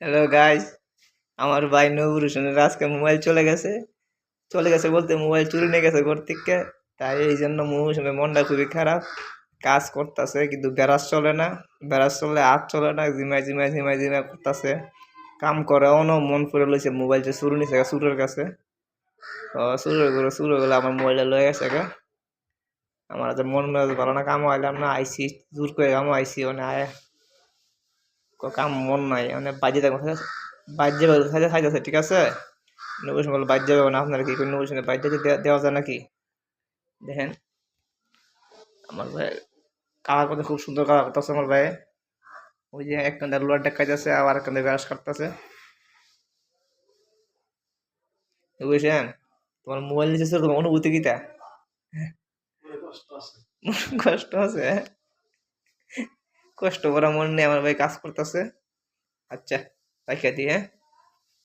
Hello guys, আমার ভাই নবুর হোসেনের আজকে মোবাইল চলে গেছে বলতে মোবাইল চুরি নিয়ে গেছে ঘর থেকে। তাই এই জন্য নবুর হোসেনের মনটা খুবই খারাপ। কাজ করতেছে কিন্তু ব্যারাস চলে না, ব্যারাস চললে হাত চলে না, ঝিমাই করতেছে। কাম করে অন মন পড়ে লইছে মোবাইল যে চুরি নিছে চুরের কাছে। চুরের করে আমার মোবাইলটা লয়ে গেছে গা। আমার আজ মন মেজাজ ভালো না, কাম আইলাম না, আইসি জোর করে কামও আইসি মানে আয় কাম মন নাই মানে বাজে থাকবো, বাজ্যে খাইতেছে ঠিক আছে। নবুল বলে বাজ্যে যাবে না, আপনারা কি করেন নবুল বাজ্যে দেওয়া যায় নাকি? দেখেন আমার ভাই কালার করতে খুব সুন্দর কালার করতেছে আমার ভাই। ওই যে এক কান্দা লোয়ার ডেক খাইতেছে, আবার এক কান্দা ব্রাশ কাটতেছে। বুঝছেন? তোমার মোবাইল নিচে তোমার অনুভূতি কিটা? কষ্ট আছে, কষ্ট করা মন নিয়ে আমার ভাই কাজ করতেছে। আচ্ছা, রাখিয়া দিয়ে